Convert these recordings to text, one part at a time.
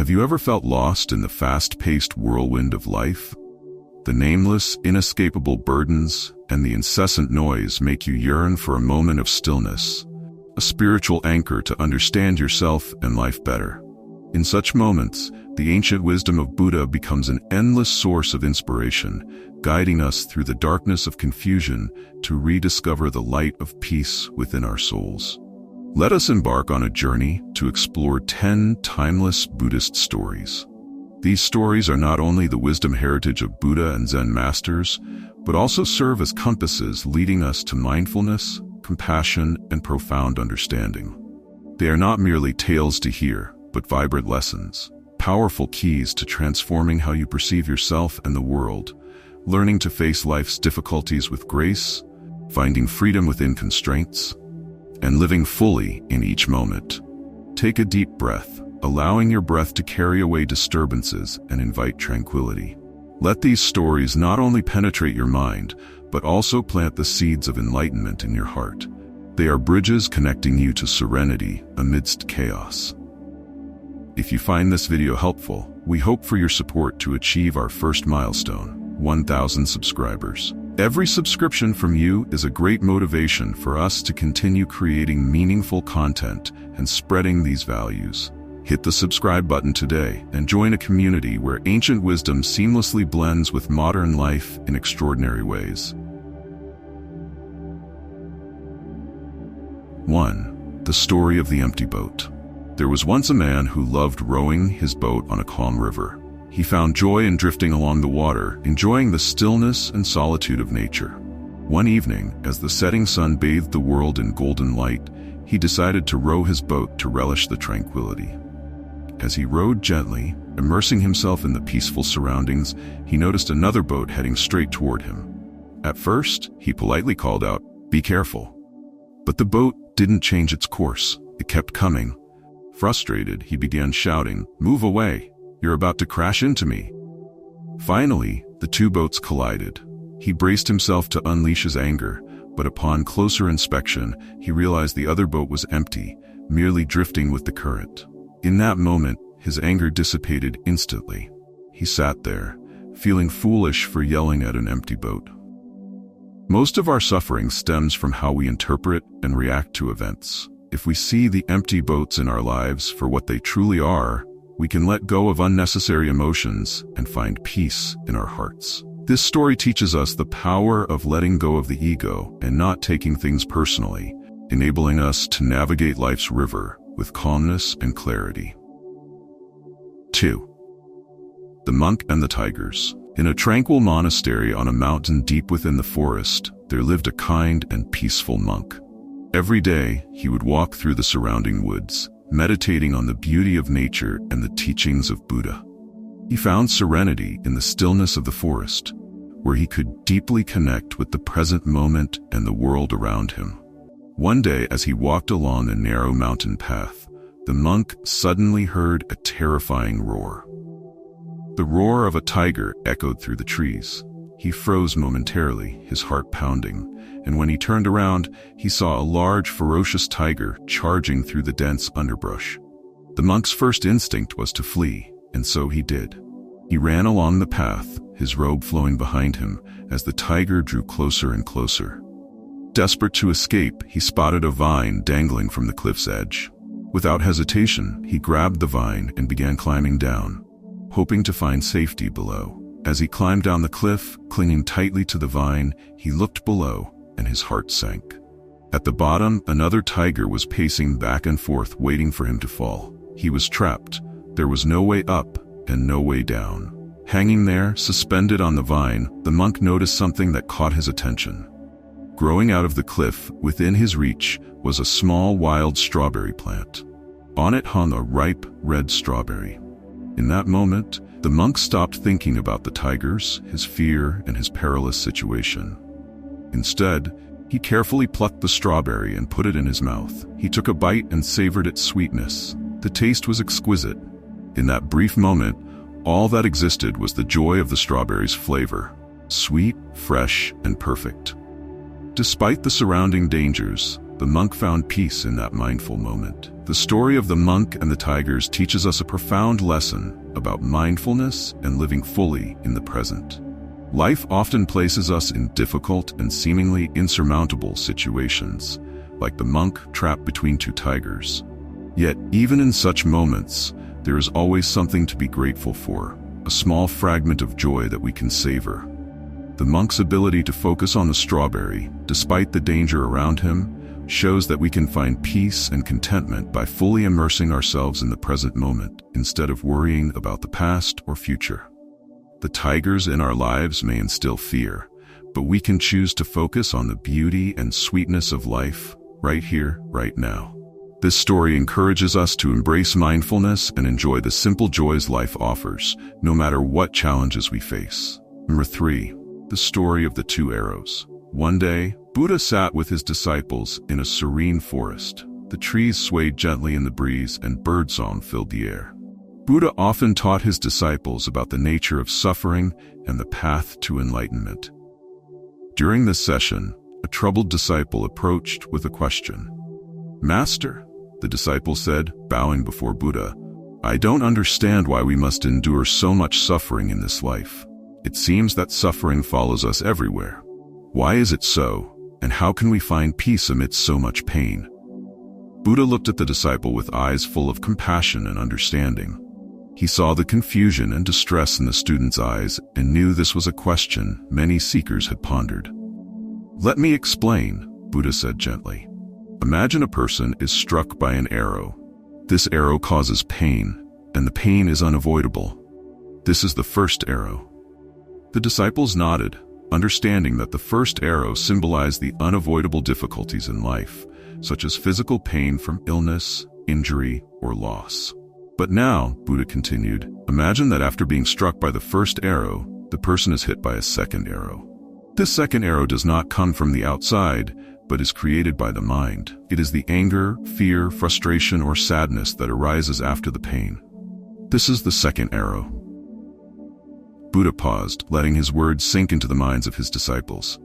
Have you ever felt lost in the fast-paced whirlwind of life? The nameless, inescapable burdens and the incessant noise make you yearn for a moment of stillness, a spiritual anchor to understand yourself and life better. In such moments, the ancient wisdom of Buddha becomes an endless source of inspiration, guiding us through the darkness of confusion to rediscover the light of peace within our souls. Let us embark on a journey to explore 10 timeless Buddhist stories. These stories are not only the wisdom heritage of Buddha and Zen masters, but also serve as compasses leading us to mindfulness, compassion, and profound understanding. They are not merely tales to hear, but vibrant lessons, powerful keys to transforming how you perceive yourself and the world, learning to face life's difficulties with grace, finding freedom within constraints, and living fully in each moment. Take a deep breath, allowing your breath to carry away disturbances and invite tranquility. Let these stories not only penetrate your mind, but also plant the seeds of enlightenment in your heart. They are bridges connecting you to serenity amidst chaos. If you find this video helpful, we hope for your support to achieve our first milestone, 1,000 subscribers. Every subscription from you is a great motivation for us to continue creating meaningful content and spreading these values. Hit the subscribe button today and join a community where ancient wisdom seamlessly blends with modern life in extraordinary ways. 1. The story of the empty boat. There was once a man who loved rowing his boat on a calm river. He found joy in drifting along the water, enjoying the stillness and solitude of nature. One evening, as the setting sun bathed the world in golden light, he decided to row his boat to relish the tranquility. As he rowed gently, immersing himself in the peaceful surroundings, he noticed another boat heading straight toward him. At first, he politely called out, "Be careful." But the boat didn't change its course. It kept coming. Frustrated, he began shouting, "Move away! You're about to crash into me." Finally, the two boats collided. He braced himself to unleash his anger, but upon closer inspection, he realized the other boat was empty, merely drifting with the current. In that moment, his anger dissipated instantly. He sat there, feeling foolish for yelling at an empty boat. Most of our suffering stems from how we interpret and react to events. If we see the empty boats in our lives for what they truly are, we can let go of unnecessary emotions and find peace in our hearts. This story teaches us the power of letting go of the ego and not taking things personally, enabling us to navigate life's river with calmness and clarity. 2. The monk and the tigers. In a tranquil monastery on a mountain deep within the forest, there lived a kind and peaceful monk. Every day, he would walk through the surrounding woods, meditating on the beauty of nature and the teachings of Buddha. He found serenity in the stillness of the forest, where he could deeply connect with the present moment and the world around him. One day, as he walked along a narrow mountain path, the monk suddenly heard a terrifying roar. The roar of a tiger echoed through the trees. He froze momentarily, his heart pounding, and when he turned around, he saw a large, ferocious tiger charging through the dense underbrush. The monk's first instinct was to flee, and so he did. He ran along the path, his robe flowing behind him, as the tiger drew closer and closer. Desperate to escape, he spotted a vine dangling from the cliff's edge. Without hesitation, he grabbed the vine and began climbing down, hoping to find safety below. As he climbed down the cliff, clinging tightly to the vine, he looked below, and his heart sank. At the bottom, another tiger was pacing back and forth, waiting for him to fall. He was trapped. There was no way up and no way down. Hanging there, suspended on the vine, the monk noticed something that caught his attention. Growing out of the cliff, within his reach, was a small wild strawberry plant. On it hung a ripe, red strawberry. In that moment, the monk stopped thinking about the tigers, his fear, and his perilous situation. Instead, he carefully plucked the strawberry and put it in his mouth. He took a bite and savored its sweetness. The taste was exquisite. In that brief moment, all that existed was the joy of the strawberry's flavor, sweet, fresh, and perfect. Despite the surrounding dangers, the monk found peace in that mindful moment. The story of the monk and the tigers teaches us a profound lesson about mindfulness and living fully in the present. Life often places us in difficult and seemingly insurmountable situations, like the monk trapped between two tigers. Yet, even in such moments, there is always something to be grateful for, a small fragment of joy that we can savor. The monk's ability to focus on the strawberry, despite the danger around him, shows that we can find peace and contentment by fully immersing ourselves in the present moment, instead of worrying about the past or future. The tigers in our lives may instill fear, but we can choose to focus on the beauty and sweetness of life, right here, right now. This story encourages us to embrace mindfulness and enjoy the simple joys life offers, no matter what challenges we face. Number 3. The story of the two arrows. One day, Buddha sat with his disciples in a serene forest. The trees swayed gently in the breeze and birdsong filled the air. Buddha often taught his disciples about the nature of suffering and the path to enlightenment. During this session, a troubled disciple approached with a question. "Master," the disciple said, bowing before Buddha, "I don't understand why we must endure so much suffering in this life. It seems that suffering follows us everywhere. Why is it so, and how can we find peace amidst so much pain?" Buddha looked at the disciple with eyes full of compassion and understanding. He saw the confusion and distress in the student's eyes and knew this was a question many seekers had pondered. "Let me explain," Buddha said gently. "Imagine a person is struck by an arrow. This arrow causes pain, and the pain is unavoidable. This is the first arrow." The disciples nodded, understanding that the first arrow symbolized the unavoidable difficulties in life, such as physical pain from illness, injury, or loss. But now, Buddha continued, imagine that after being struck by the first arrow, the person is hit by a second arrow. This second arrow does not come from the outside, but is created by the mind. It is the anger, fear, frustration, or sadness that arises after the pain. This is the second arrow. Buddha paused, letting his words sink into the minds of his disciples.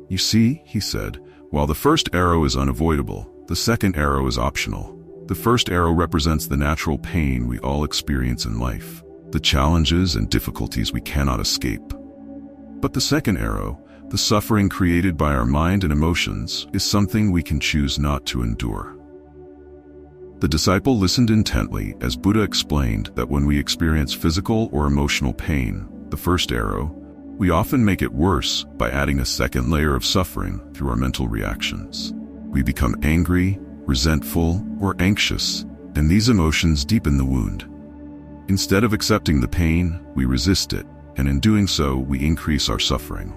"You see," he said, "while the first arrow is unavoidable, the second arrow is optional. The first arrow represents the natural pain we all experience in life, the challenges and difficulties we cannot escape. But the second arrow, the suffering created by our mind and emotions, is something we can choose not to endure." The disciple listened intently as Buddha explained that when we experience physical or emotional pain, the first arrow, we often make it worse by adding a second layer of suffering through our mental reactions. We become angry, resentful, or anxious, and these emotions deepen the wound. Instead of accepting the pain, we resist it, and in doing so, we increase our suffering.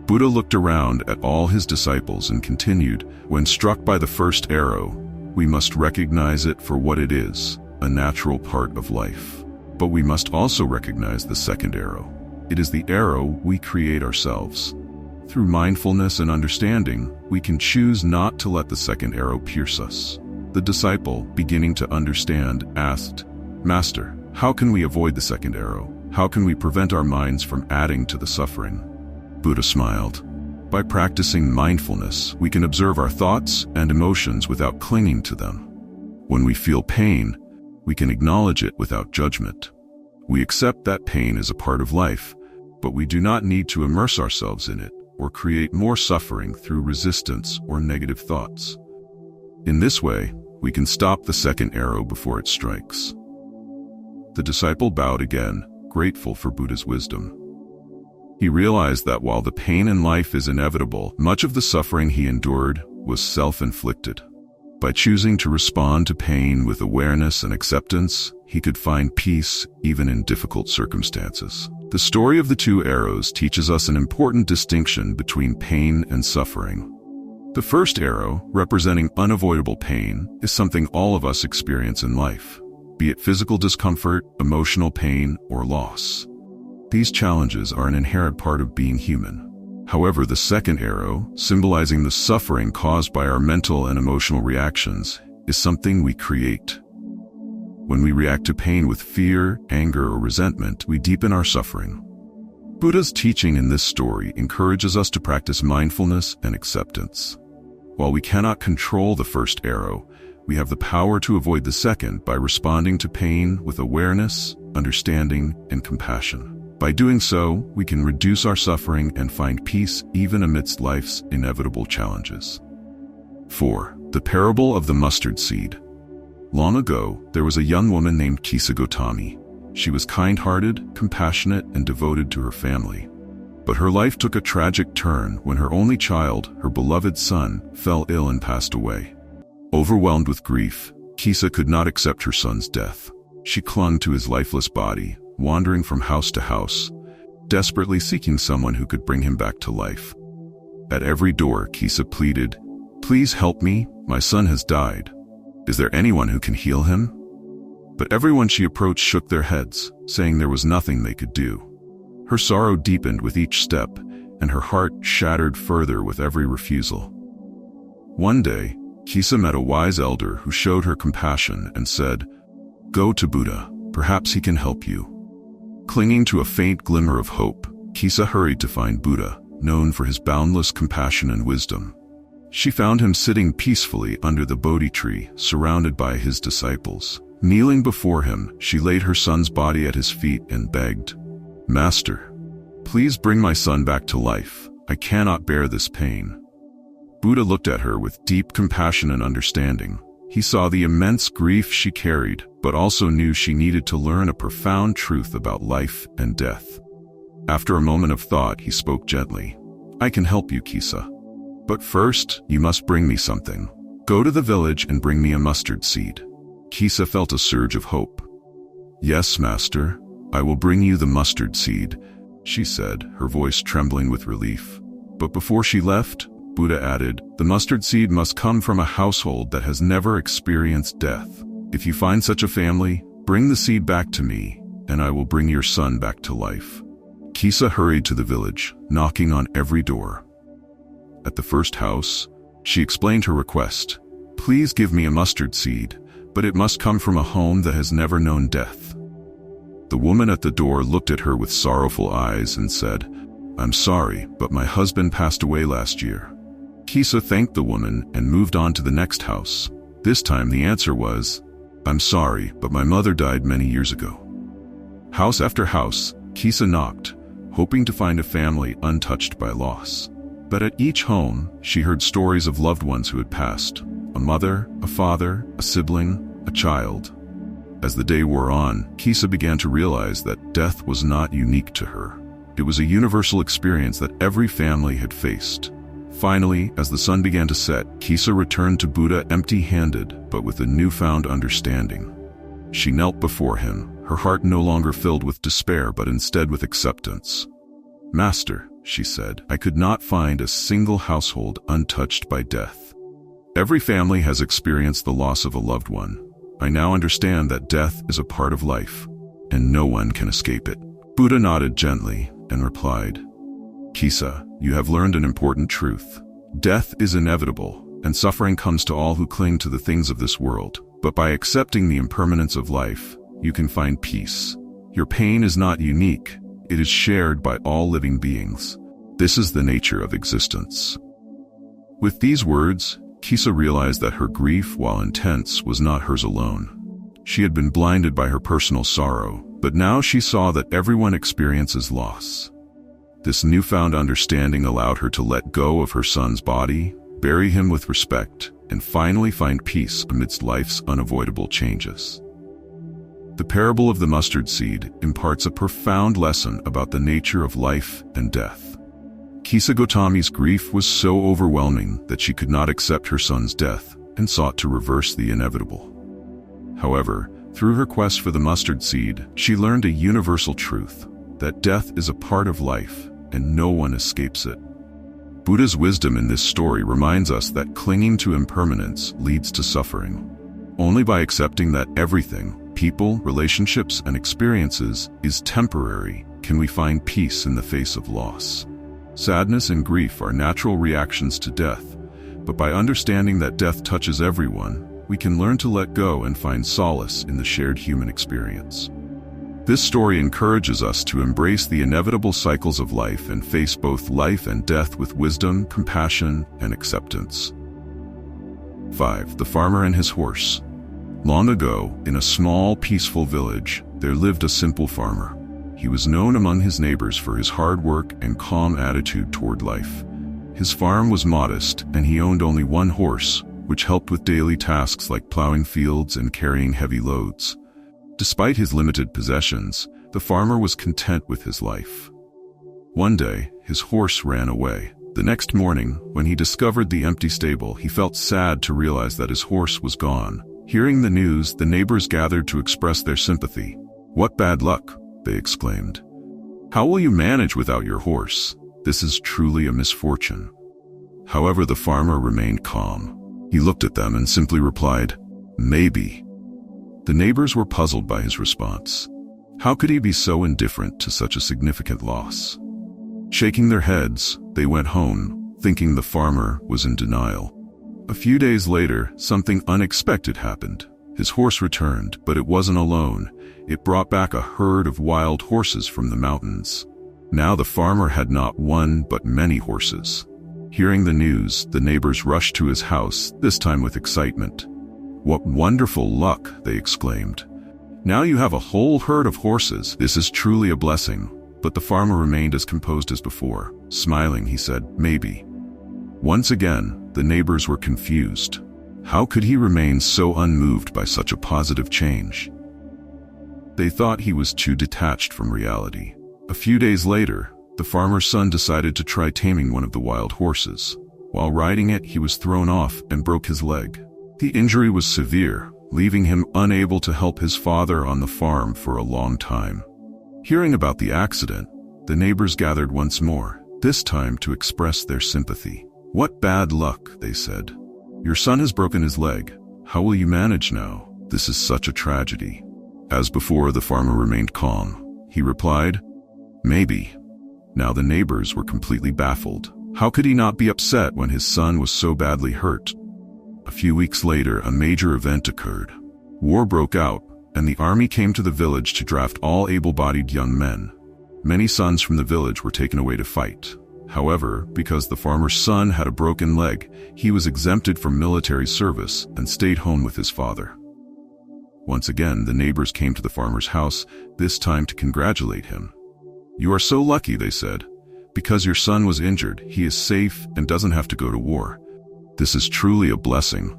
Buddha looked around at all his disciples and continued, when struck by the first arrow, we must recognize it for what it is, a natural part of life. But we must also recognize the second arrow. It is the arrow we create ourselves. Through mindfulness and understanding, we can choose not to let the second arrow pierce us. The disciple, beginning to understand, asked, "Master, how can we avoid the second arrow? How can we prevent our minds from adding to the suffering?" Buddha smiled. "By practicing mindfulness, we can observe our thoughts and emotions without clinging to them. When we feel pain, we can acknowledge it without judgment. We accept that pain is a part of life, but we do not need to immerse ourselves in it or create more suffering through resistance or negative thoughts. In this way, we can stop the second arrow before it strikes." The disciple bowed again, grateful for Buddha's wisdom. He realized that while the pain in life is inevitable, much of the suffering he endured was self-inflicted. By choosing to respond to pain with awareness and acceptance, he could find peace even in difficult circumstances. The story of the two arrows teaches us an important distinction between pain and suffering. The first arrow, representing unavoidable pain, is something all of us experience in life, be it physical discomfort, emotional pain, or loss. These challenges are an inherent part of being human. However, the second arrow, symbolizing the suffering caused by our mental and emotional reactions, is something we create. When we react to pain with fear, anger, or resentment, we deepen our suffering. Buddha's teaching in this story encourages us to practice mindfulness and acceptance. While we cannot control the first arrow, we have the power to avoid the second by responding to pain with awareness, understanding, and compassion. By doing so, we can reduce our suffering and find peace even amidst life's inevitable challenges. 4. The parable of the mustard seed. Long ago, there was a young woman named Kisa Gotami. She was kind-hearted, compassionate, and devoted to her family. But her life took a tragic turn when her only child, her beloved son, fell ill and passed away. Overwhelmed with grief, Kisa could not accept her son's death. She clung to his lifeless body, wandering from house to house, desperately seeking someone who could bring him back to life. At every door, Kisa pleaded, "Please help me, my son has died. Is there anyone who can heal him?" But everyone she approached shook their heads, saying there was nothing they could do. Her sorrow deepened with each step, and her heart shattered further with every refusal. One day, Kisa met a wise elder who showed her compassion and said, "Go to Buddha, perhaps he can help you." Clinging to a faint glimmer of hope, Kisa hurried to find Buddha, known for his boundless compassion and wisdom. She found him sitting peacefully under the Bodhi tree, surrounded by his disciples. Kneeling before him, she laid her son's body at his feet and begged, "Master, please bring my son back to life. I cannot bear this pain." Buddha looked at her with deep compassion and understanding. He saw the immense grief she carried, but also knew she needed to learn a profound truth about life and death. After a moment of thought, he spoke gently, "I can help you, Kisa. But first, you must bring me something. Go to the village and bring me a mustard seed." Kisa felt a surge of hope. "Yes, master, I will bring you the mustard seed," she said, her voice trembling with relief. But before she left, Buddha added, "The mustard seed must come from a household that has never experienced death. If you find such a family, bring the seed back to me, and I will bring your son back to life." Kisa hurried to the village, knocking on every door. At the first house, she explained her request. "Please give me a mustard seed, but it must come from a home that has never known death." The woman at the door looked at her with sorrowful eyes and said, "I'm sorry, but my husband passed away last year." Kisa thanked the woman and moved on to the next house. This time the answer was, "I'm sorry, but my mother died many years ago." House after house, Kisa knocked, hoping to find a family untouched by loss. But at each home, she heard stories of loved ones who had passed: a mother, a father, a sibling, a child. As the day wore on, Kisa began to realize that death was not unique to her. It was a universal experience that every family had faced. Finally, as the sun began to set, Kisa returned to Buddha empty-handed, but with a newfound understanding. She knelt before him, her heart no longer filled with despair but instead with acceptance. "Master," she said, "I could not find a single household untouched by death. Every family has experienced the loss of a loved one. I now understand that death is a part of life, and no one can escape it." Buddha nodded gently and replied, "Kisa, you have learned an important truth. Death is inevitable, and suffering comes to all who cling to the things of this world. But by accepting the impermanence of life, you can find peace. Your pain is not unique. It is shared by all living beings. This is the nature of existence." With these words, Kisa realized that her grief, while intense, was not hers alone. She had been blinded by her personal sorrow, but now she saw that everyone experiences loss. This newfound understanding allowed her to let go of her son's body, bury him with respect, and finally find peace amidst life's unavoidable changes. The parable of the mustard seed imparts a profound lesson about the nature of life and death. Kisa Gotami's grief was so overwhelming that she could not accept her son's death and sought to reverse the inevitable. However, through her quest for the mustard seed, she learned a universal truth, that death is a part of life and no one escapes it. Buddha's wisdom in this story reminds us that clinging to impermanence leads to suffering. Only by accepting that everything, people, relationships, and experiences, is temporary, can we find peace in the face of loss. Sadness and grief are natural reactions to death, but by understanding that death touches everyone, we can learn to let go and find solace in the shared human experience. This story encourages us to embrace the inevitable cycles of life and face both life and death with wisdom, compassion, and acceptance. 5. The Farmer and His Horse. Long ago, in a small, peaceful village, there lived a simple farmer. He was known among his neighbors for his hard work and calm attitude toward life. His farm was modest, and he owned only one horse, which helped with daily tasks like plowing fields and carrying heavy loads. Despite his limited possessions, the farmer was content with his life. One day, his horse ran away. The next morning, when he discovered the empty stable, he felt sad to realize that his horse was gone. Hearing the news, the neighbors gathered to express their sympathy. "What bad luck," they exclaimed. "How will you manage without your horse? This is truly a misfortune." However, the farmer remained calm. He looked at them and simply replied, "Maybe." The neighbors were puzzled by his response. How could he be so indifferent to such a significant loss? Shaking their heads, they went home, thinking the farmer was in denial. A few days later, something unexpected happened. His horse returned, but it wasn't alone. It brought back a herd of wild horses from the mountains. Now the farmer had not one, but many horses. Hearing the news, the neighbors rushed to his house, this time with excitement. "What wonderful luck," they exclaimed. "Now you have a whole herd of horses. This is truly a blessing." But the farmer remained as composed as before. Smiling, he said, "Maybe." Once again, the neighbors were confused. How could he remain so unmoved by such a positive change? They thought he was too detached from reality. A few days later, the farmer's son decided to try taming one of the wild horses. While riding it, he was thrown off and broke his leg. The injury was severe, leaving him unable to help his father on the farm for a long time. Hearing about the accident, the neighbors gathered once more, this time to express their sympathy. "What bad luck," they said. "Your son has broken his leg. How will you manage now? This is such a tragedy." As before, the farmer remained calm. He replied, "Maybe." Now the neighbors were completely baffled. How could he not be upset when his son was so badly hurt? A few weeks later, a major event occurred. War broke out, and the army came to the village to draft all able-bodied young men. Many sons from the village were taken away to fight. However, because the farmer's son had a broken leg, he was exempted from military service and stayed home with his father. Once again, the neighbors came to the farmer's house, this time to congratulate him. "You are so lucky," they said. "Because your son was injured, he is safe and doesn't have to go to war. This is truly a blessing."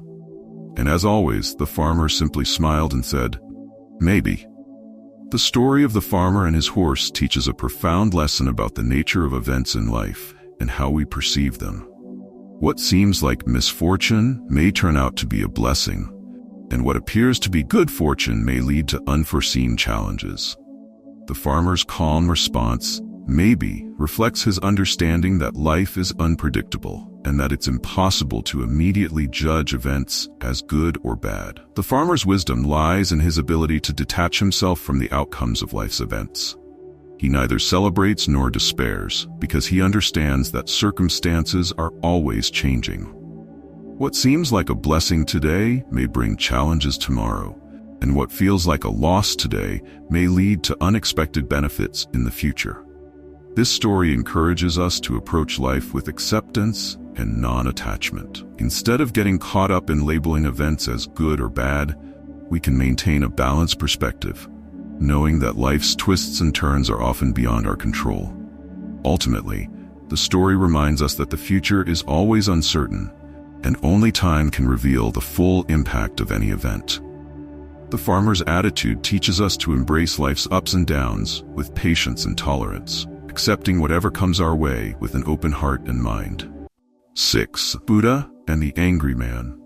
And as always, the farmer simply smiled and said, "Maybe." The story of the farmer and his horse teaches a profound lesson about the nature of events in life and how we perceive them. What seems like misfortune may turn out to be a blessing, and what appears to be good fortune may lead to unforeseen challenges. The farmer's calm response, "Maybe," reflects his understanding that life is unpredictable and that it's impossible to immediately judge events as good or bad. The farmer's wisdom lies in his ability to detach himself from the outcomes of life's events. He neither celebrates nor despairs because he understands that circumstances are always changing. What seems like a blessing today may bring challenges tomorrow, and what feels like a loss today may lead to unexpected benefits in the future. This story encourages us to approach life with acceptance and non-attachment. Instead of getting caught up in labeling events as good or bad, we can maintain a balanced perspective, knowing that life's twists and turns are often beyond our control. Ultimately, the story reminds us that the future is always uncertain, and only time can reveal the full impact of any event. The farmer's attitude teaches us to embrace life's ups and downs with patience and tolerance, accepting whatever comes our way with an open heart and mind. 6. Buddha and the Angry Man.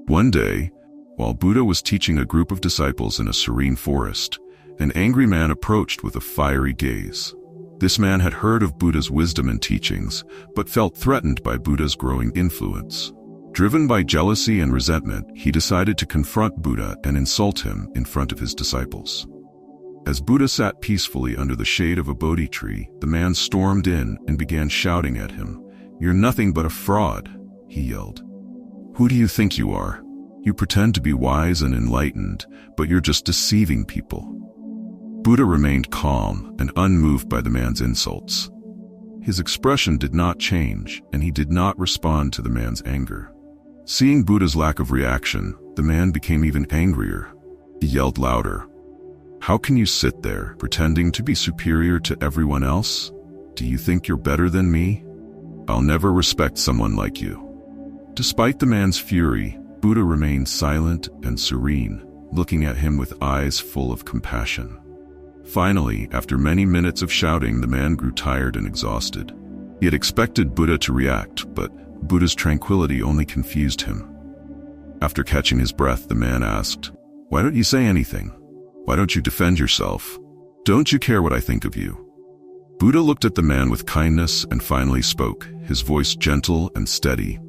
One day, while Buddha was teaching a group of disciples in a serene forest, an angry man approached with a fiery gaze. This man had heard of Buddha's wisdom and teachings, but felt threatened by Buddha's growing influence. Driven by jealousy and resentment, he decided to confront Buddha and insult him in front of his disciples. As Buddha sat peacefully under the shade of a Bodhi tree, the man stormed in and began shouting at him. "You're nothing but a fraud," he yelled. "Who do you think you are? You pretend to be wise and enlightened, but you're just deceiving people." Buddha remained calm and unmoved by the man's insults. His expression did not change, and he did not respond to the man's anger. Seeing Buddha's lack of reaction, the man became even angrier. He yelled louder. "How can you sit there, pretending to be superior to everyone else? Do you think you're better than me? I'll never respect someone like you." Despite the man's fury, Buddha remained silent and serene, looking at him with eyes full of compassion. Finally, after many minutes of shouting, the man grew tired and exhausted. He had expected Buddha to react, but Buddha's tranquility only confused him. After catching his breath, the man asked, "Why don't you say anything? Why don't you defend yourself? Don't you care what I think of you?" Buddha looked at the man with kindness and finally spoke, his voice gentle and steady.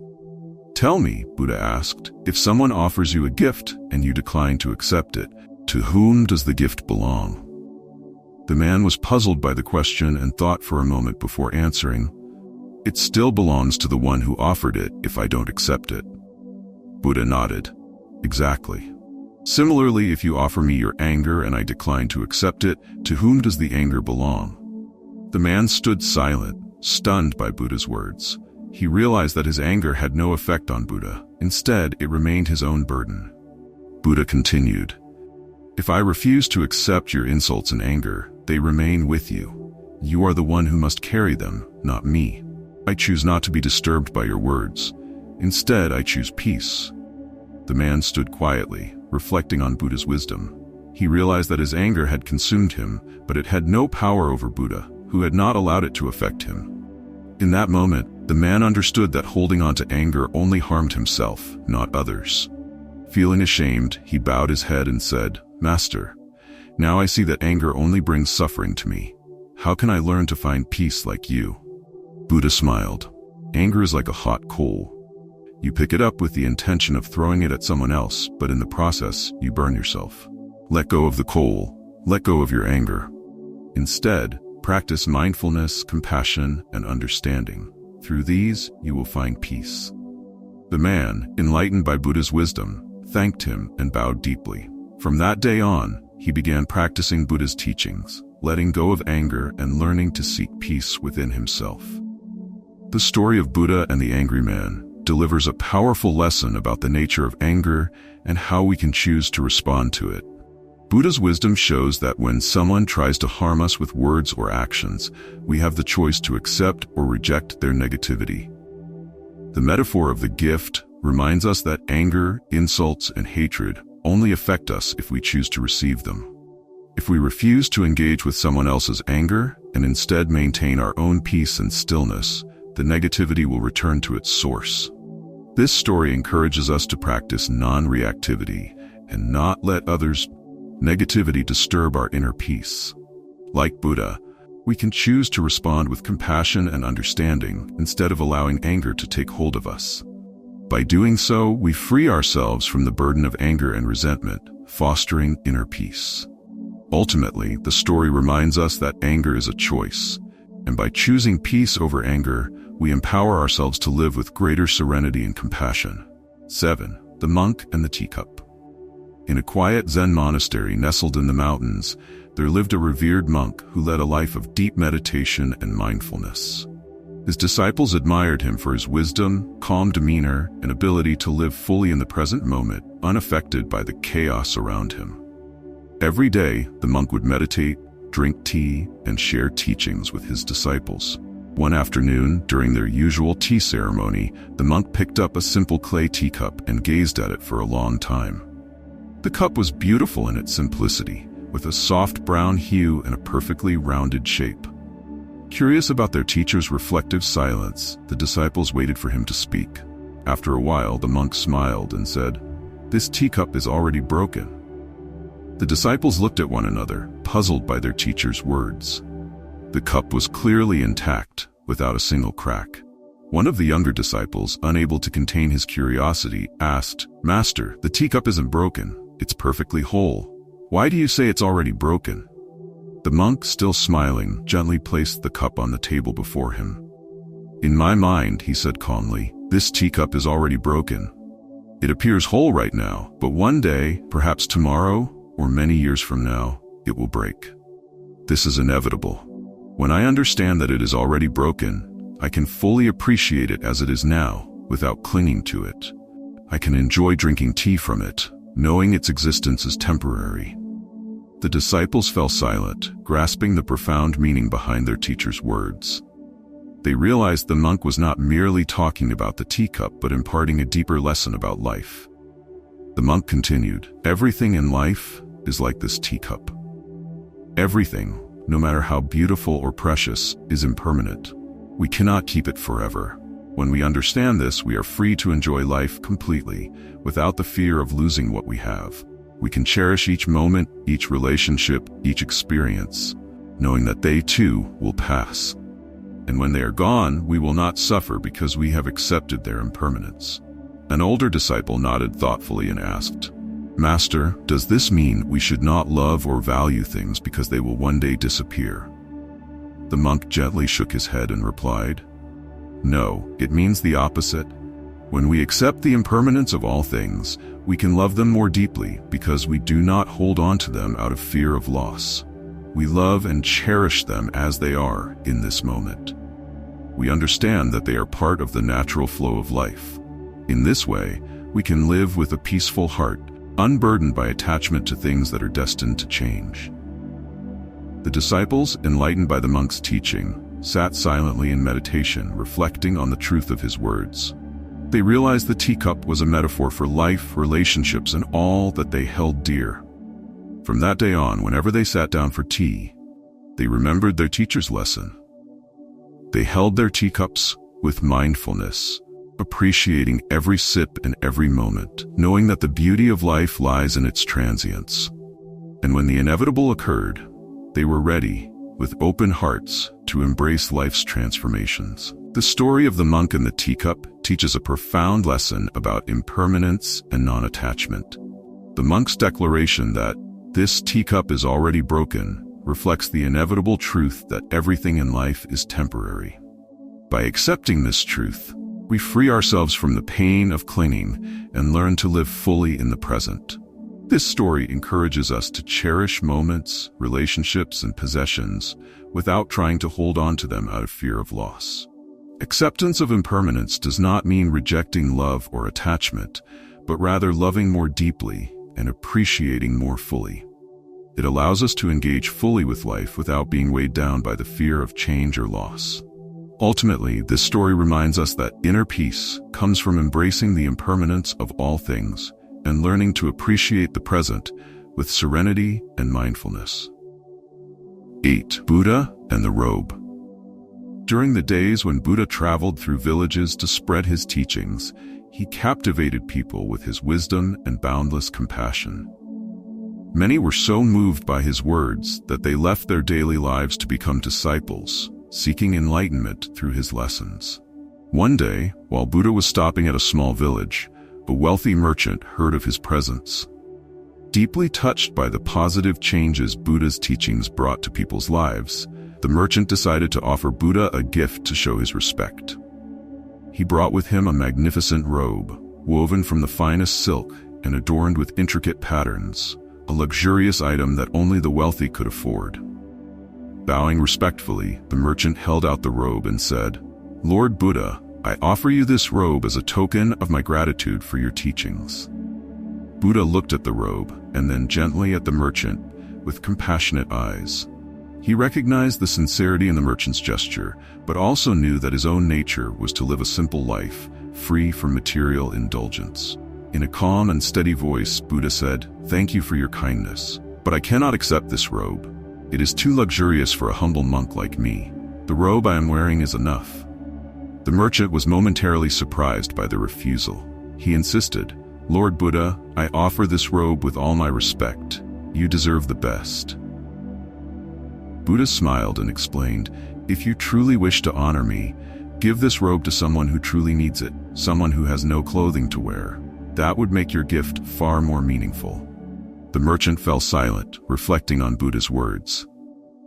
"Tell me," Buddha asked, "if someone offers you a gift and you decline to accept it, to whom does the gift belong?" The man was puzzled by the question and thought for a moment before answering, "It still belongs to the one who offered it if I don't accept it." Buddha nodded. "Exactly. Similarly, if you offer me your anger and I decline to accept it, to whom does the anger belong?" The man stood silent, stunned by Buddha's words. He realized that his anger had no effect on Buddha. Instead, it remained his own burden. Buddha continued, "If I refuse to accept your insults and anger, they remain with you. You are the one who must carry them, not me. I choose not to be disturbed by your words. Instead, I choose peace." The man stood quietly, reflecting on Buddha's wisdom. He realized that his anger had consumed him, but it had no power over Buddha, who had not allowed it to affect him. In that moment, the man understood that holding on to anger only harmed himself, not others. Feeling ashamed, he bowed his head and said, "Master, now I see that anger only brings suffering to me. How can I learn to find peace like you?" Buddha smiled. "Anger is like a hot coal. You pick it up with the intention of throwing it at someone else, but in the process, you burn yourself. Let go of the coal. Let go of your anger. Instead, practice mindfulness, compassion, and understanding. Through these, you will find peace." The man, enlightened by Buddha's wisdom, thanked him and bowed deeply. From that day on, he began practicing Buddha's teachings, letting go of anger and learning to seek peace within himself. The story of Buddha and the angry man delivers a powerful lesson about the nature of anger and how we can choose to respond to it. Buddha's wisdom shows that when someone tries to harm us with words or actions, we have the choice to accept or reject their negativity. The metaphor of the gift reminds us that anger, insults, and hatred only affect us if we choose to receive them. If we refuse to engage with someone else's anger and instead maintain our own peace and stillness, the negativity will return to its source. This story encourages us to practice non-reactivity and not let others' negativity disturb our inner peace. Like Buddha, we can choose to respond with compassion and understanding instead of allowing anger to take hold of us. By doing so, we free ourselves from the burden of anger and resentment, fostering inner peace. Ultimately, the story reminds us that anger is a choice, and by choosing peace over anger, we empower ourselves to live with greater serenity and compassion. 7. The monk and the teacup. In a quiet Zen monastery nestled in the mountains, there lived a revered monk who led a life of deep meditation and mindfulness. His disciples admired him for his wisdom, calm demeanor, and ability to live fully in the present moment, unaffected by the chaos around him. Every day, the monk would meditate, drink tea, and share teachings with his disciples. One afternoon, during their usual tea ceremony, the monk picked up a simple clay teacup and gazed at it for a long time. The cup was beautiful in its simplicity, with a soft brown hue and a perfectly rounded shape. Curious about their teacher's reflective silence, the disciples waited for him to speak. After a while, the monk smiled and said, "This teacup is already broken." The disciples looked at one another, puzzled by their teacher's words. The cup was clearly intact, without a single crack. One of the younger disciples, unable to contain his curiosity, asked, "Master, the teacup isn't broken. It's perfectly whole. Why do you say it's already broken?" The monk, still smiling, gently placed the cup on the table before him. "In my mind," he said calmly, "this teacup is already broken. It appears whole right now, but one day, perhaps tomorrow, or many years from now, it will break. This is inevitable. When I understand that it is already broken, I can fully appreciate it as it is now, without clinging to it. I can enjoy drinking tea from it, knowing its existence is temporary." The disciples fell silent, grasping the profound meaning behind their teacher's words. They realized the monk was not merely talking about the teacup, but imparting a deeper lesson about life. The monk continued, "Everything in life is like this teacup. Everything, no matter how beautiful or precious, is impermanent. We cannot keep it forever. When we understand this, we are free to enjoy life completely, without the fear of losing what we have. We can cherish each moment, each relationship, each experience, knowing that they too will pass. And when they are gone, we will not suffer because we have accepted their impermanence." An older disciple nodded thoughtfully and asked, "Master, does this mean we should not love or value things because they will one day disappear?" The monk gently shook his head and replied, "No, it means the opposite. When we accept the impermanence of all things, we can love them more deeply because we do not hold on to them out of fear of loss. We love and cherish them as they are in this moment. We understand that they are part of the natural flow of life. In this way, we can live with a peaceful heart, unburdened by attachment to things that are destined to change." The disciples, enlightened by the monk's teaching, sat silently in meditation, reflecting on the truth of his words. They realized the teacup was a metaphor for life, relationships, and all that they held dear. From that day on, whenever they sat down for tea, they remembered their teacher's lesson. They held their teacups with mindfulness, appreciating every sip and every moment, knowing that the beauty of life lies in its transience. And when the inevitable occurred, they were ready, with open hearts, to embrace life's transformations. The story of the monk and the teacup teaches a profound lesson about impermanence and non-attachment. The monk's declaration that this teacup is already broken reflects the inevitable truth that everything in life is temporary. By accepting this truth, we free ourselves from the pain of clinging and learn to live fully in the present. This story encourages us to cherish moments, relationships, and possessions without trying to hold on to them out of fear of loss. Acceptance of impermanence does not mean rejecting love or attachment, but rather loving more deeply and appreciating more fully. It allows us to engage fully with life without being weighed down by the fear of change or loss. Ultimately, this story reminds us that inner peace comes from embracing the impermanence of all things and learning to appreciate the present with serenity and mindfulness. 8. Buddha and the Robe. During the days when Buddha traveled through villages to spread his teachings, he captivated people with his wisdom and boundless compassion. Many were so moved by his words that they left their daily lives to become disciples, seeking enlightenment through his lessons. One day, while Buddha was stopping at a small village, a wealthy merchant heard of his presence. Deeply touched by the positive changes Buddha's teachings brought to people's lives, the merchant decided to offer Buddha a gift to show his respect. He brought with him a magnificent robe, woven from the finest silk and adorned with intricate patterns, a luxurious item that only the wealthy could afford. Bowing respectfully, the merchant held out the robe and said, "Lord Buddha, I offer you this robe as a token of my gratitude for your teachings." Buddha looked at the robe and then gently at the merchant with compassionate eyes. He recognized the sincerity in the merchant's gesture, but also knew that his own nature was to live a simple life, free from material indulgence. In a calm and steady voice, Buddha said, "Thank you for your kindness, but I cannot accept this robe. It is too luxurious for a humble monk like me. The robe I am wearing is enough." The merchant was momentarily surprised by the refusal. He insisted, "Lord Buddha, I offer this robe with all my respect. You deserve the best." Buddha smiled and explained, "If you truly wish to honor me, give this robe to someone who truly needs it, someone who has no clothing to wear. That would make your gift far more meaningful." The merchant fell silent, reflecting on Buddha's words.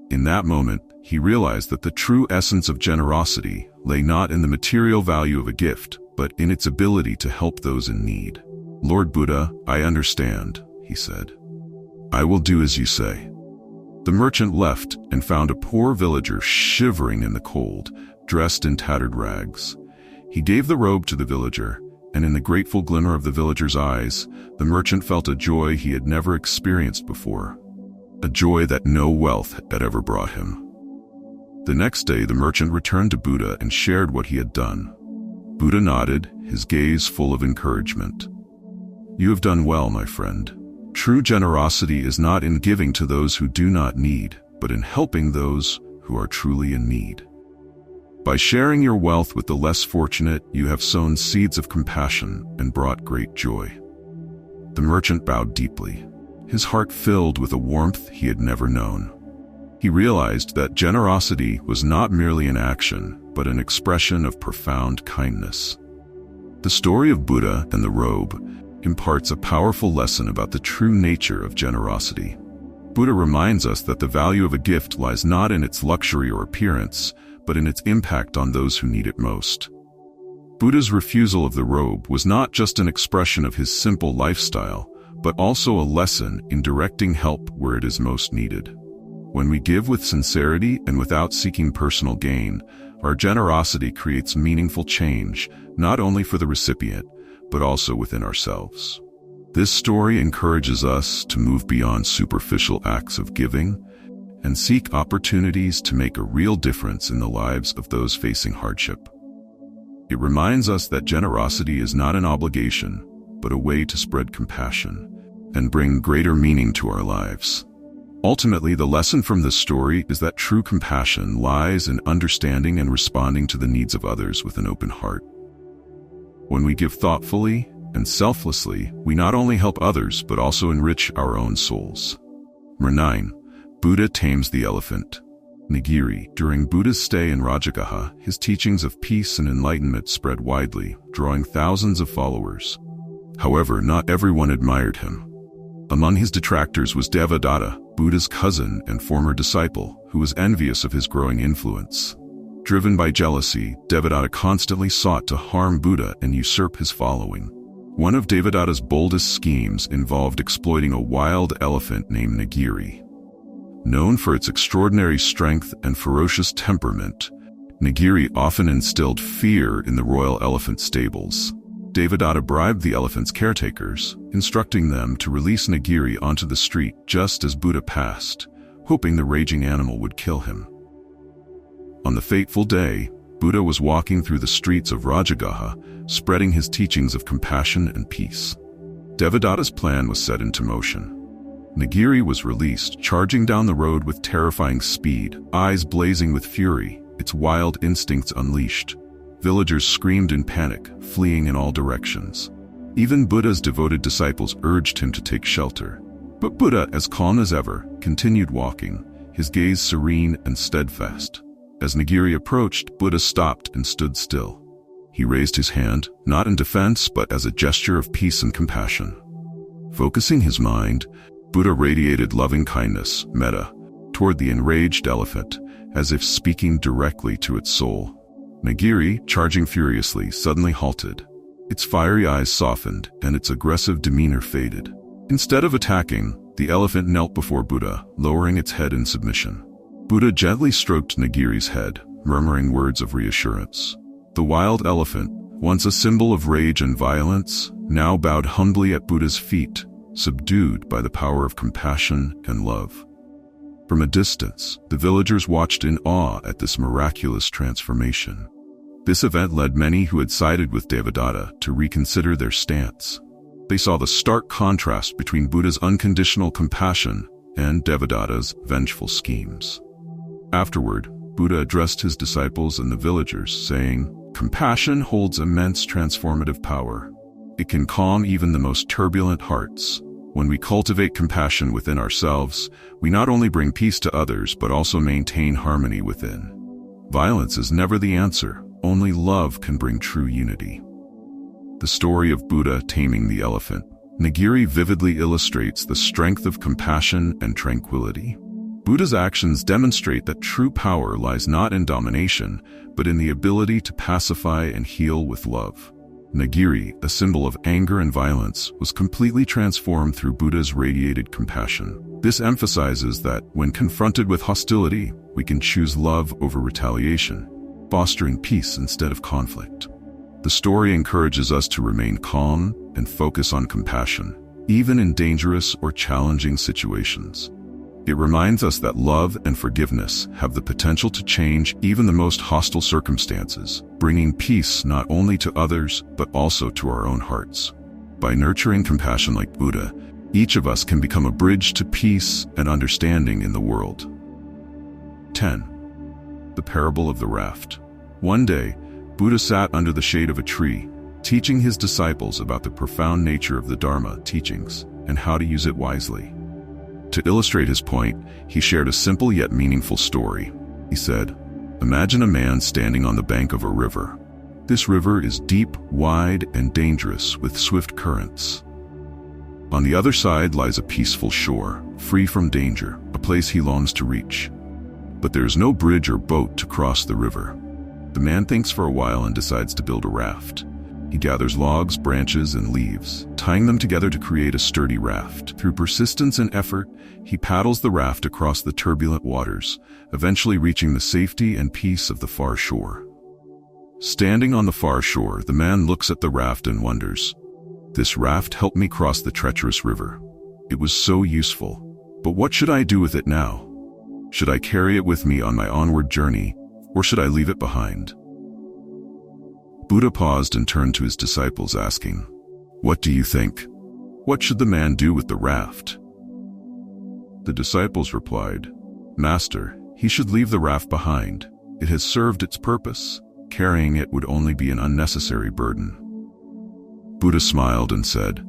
In that moment, he realized that the true essence of generosity lay not in the material value of a gift, but in its ability to help those in need. "Lord Buddha, I understand," he said. "I will do as you say." The merchant left and found a poor villager shivering in the cold, dressed in tattered rags. He gave the robe to the villager, and in the grateful glimmer of the villager's eyes, the merchant felt a joy he had never experienced before, a joy that no wealth had ever brought him. The next day, the merchant returned to Buddha and shared what he had done. Buddha nodded, his gaze full of encouragement. "You have done well, my friend. True generosity is not in giving to those who do not need, but in helping those who are truly in need. By sharing your wealth with the less fortunate, you have sown seeds of compassion and brought great joy." The merchant bowed deeply, his heart filled with a warmth he had never known. He realized that generosity was not merely an action, but an expression of profound kindness. The story of Buddha and the Robe imparts a powerful lesson about the true nature of generosity. Buddha reminds us that the value of a gift lies not in its luxury or appearance, but in its impact on those who need it most. Buddha's refusal of the robe was not just an expression of his simple lifestyle, but also a lesson in directing help where it is most needed. When we give with sincerity and without seeking personal gain, our generosity creates meaningful change, not only for the recipient, but also within ourselves. This story encourages us to move beyond superficial acts of giving and seek opportunities to make a real difference in the lives of those facing hardship. It reminds us that generosity is not an obligation, but a way to spread compassion and bring greater meaning to our lives. Ultimately, the lesson from this story is that true compassion lies in understanding and responding to the needs of others with an open heart. When we give thoughtfully and selflessly, we not only help others but also enrich our own souls. Number 9. Buddha tames the elephant. Nagiri. During Buddha's stay in Rajagaha, his teachings of peace and enlightenment spread widely, drawing thousands of followers. However, not everyone admired him. Among his detractors was Devadatta, Buddha's cousin and former disciple, who was envious of his growing influence. Driven by jealousy, Devadatta constantly sought to harm Buddha and usurp his following. One of Devadatta's boldest schemes involved exploiting a wild elephant named Nagiri. Known for its extraordinary strength and ferocious temperament, Nagiri often instilled fear in the royal elephant stables. Devadatta bribed the elephant's caretakers, instructing them to release Nagiri onto the street just as Buddha passed, hoping the raging animal would kill him. On the fateful day, Buddha was walking through the streets of Rajagaha, spreading his teachings of compassion and peace. Devadatta's plan was set into motion. Nagiri was released, charging down the road with terrifying speed, eyes blazing with fury, its wild instincts unleashed. Villagers screamed in panic, fleeing in all directions. Even Buddha's devoted disciples urged him to take shelter. But Buddha, as calm as ever, continued walking, his gaze serene and steadfast. As Nagiri approached, Buddha stopped and stood still. He raised his hand, not in defense but as a gesture of peace and compassion. Focusing his mind, Buddha radiated loving kindness, metta, toward the enraged elephant, as if speaking directly to its soul. Nagiri, charging furiously, suddenly halted. Its fiery eyes softened, and its aggressive demeanor faded. Instead of attacking, the elephant knelt before Buddha, lowering its head in submission. Buddha gently stroked Nagiri's head, murmuring words of reassurance. The wild elephant, once a symbol of rage and violence, now bowed humbly at Buddha's feet, subdued by the power of compassion and love. From a distance, the villagers watched in awe at this miraculous transformation. This event led many who had sided with Devadatta to reconsider their stance. They saw the stark contrast between Buddha's unconditional compassion and Devadatta's vengeful schemes. Afterward, Buddha addressed his disciples and the villagers, saying, "Compassion holds immense transformative power. It can calm even the most turbulent hearts. When we cultivate compassion within ourselves, we not only bring peace to others but also maintain harmony within. Violence is never the answer. Only love can bring true unity." The story of Buddha taming the elephant. Nagiri vividly illustrates the strength of compassion and tranquility. Buddha's actions demonstrate that true power lies not in domination, but in the ability to pacify and heal with love. Nagiri, a symbol of anger and violence, was completely transformed through Buddha's radiated compassion. This emphasizes that, when confronted with hostility, we can choose love over retaliation, fostering peace instead of conflict. The story encourages us to remain calm and focus on compassion, even in dangerous or challenging situations. It reminds us that love and forgiveness have the potential to change even the most hostile circumstances, bringing peace not only to others but also to our own hearts. By nurturing compassion like Buddha, each of us can become a bridge to peace and understanding in the world. 10. The Parable of the Raft. One day, Buddha sat under the shade of a tree, teaching his disciples about the profound nature of the Dharma teachings and how to use it wisely. To illustrate his point, he shared a simple yet meaningful story. He said, "Imagine a man standing on the bank of a river. This river is deep, wide, and dangerous with swift currents. On the other side lies a peaceful shore, free from danger, a place he longs to reach. But there is no bridge or boat to cross the river. The man thinks for a while and decides to build a raft. He gathers logs, branches, and leaves, tying them together to create a sturdy raft. Through persistence and effort, he paddles the raft across the turbulent waters, eventually reaching the safety and peace of the far shore. Standing on the far shore, the man looks at the raft and wonders, 'This raft helped me cross the treacherous river. It was so useful. But what should I do with it now? Should I carry it with me on my onward journey, or should I leave it behind?' Buddha paused and turned to his disciples, asking, 'What do you think? What should the man do with the raft?' The disciples replied, 'Master, he should leave the raft behind. It has served its purpose. Carrying it would only be an unnecessary burden.' Buddha smiled and said,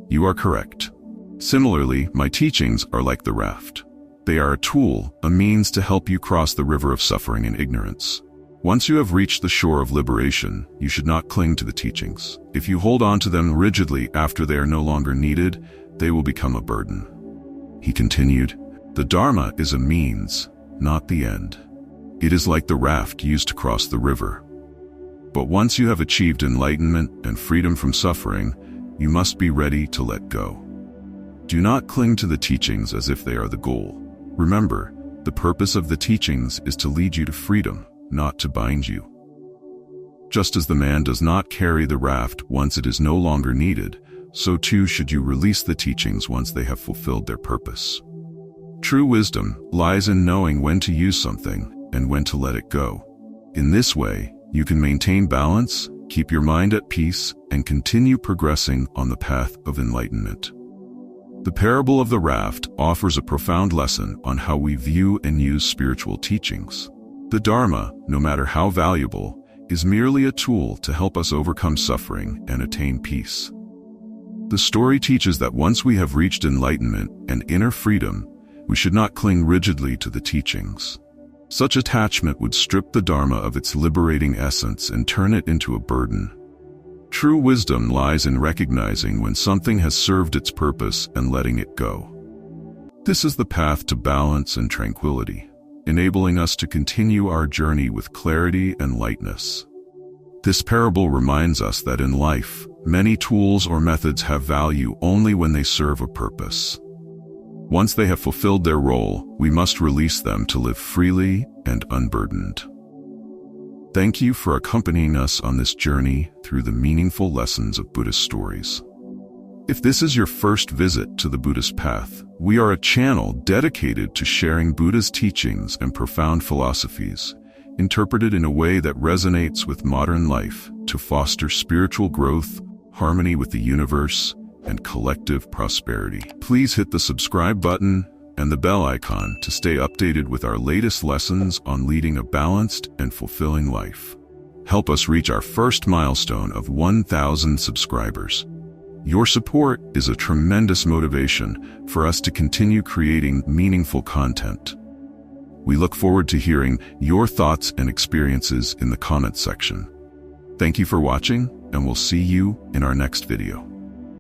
'You are correct. Similarly, my teachings are like the raft. They are a tool, a means to help you cross the river of suffering and ignorance. Once you have reached the shore of liberation, you should not cling to the teachings. If you hold on to them rigidly after they are no longer needed, they will become a burden.' He continued, 'The Dharma is a means, not the end. It is like the raft used to cross the river. But once you have achieved enlightenment and freedom from suffering, you must be ready to let go. Do not cling to the teachings as if they are the goal. Remember, the purpose of the teachings is to lead you to freedom, not to bind you. Just as the man does not carry the raft once it is no longer needed, so too should you release the teachings once they have fulfilled their purpose. True wisdom lies in knowing when to use something and when to let it go. In this way, you can maintain balance, keep your mind at peace, and continue progressing on the path of enlightenment. The parable of the raft offers a profound lesson on how we view and use spiritual teachings. The Dharma, no matter how valuable, is merely a tool to help us overcome suffering and attain peace. The story teaches that once we have reached enlightenment and inner freedom, we should not cling rigidly to the teachings. Such attachment would strip the Dharma of its liberating essence and turn it into a burden. True wisdom lies in recognizing when something has served its purpose and letting it go. This is the path to balance and tranquility, enabling us to continue our journey with clarity and lightness. This parable reminds us that in life, many tools or methods have value only when they serve a purpose. Once they have fulfilled their role, we must release them to live freely and unburdened. Thank you for accompanying us on this journey through the meaningful lessons of Buddhist stories. If this is your first visit to the Buddhist path, we are a channel dedicated to sharing Buddha's teachings and profound philosophies, interpreted in a way that resonates with modern life to foster spiritual growth, harmony with the universe, and collective prosperity. Please hit the subscribe button and the bell icon to stay updated with our latest lessons on leading a balanced and fulfilling life. Help us reach our first milestone of 1,000 subscribers. Your support is a tremendous motivation for us to continue creating meaningful content. We look forward to hearing your thoughts and experiences in the comments section. Thank you for watching, and we'll see you in our next video.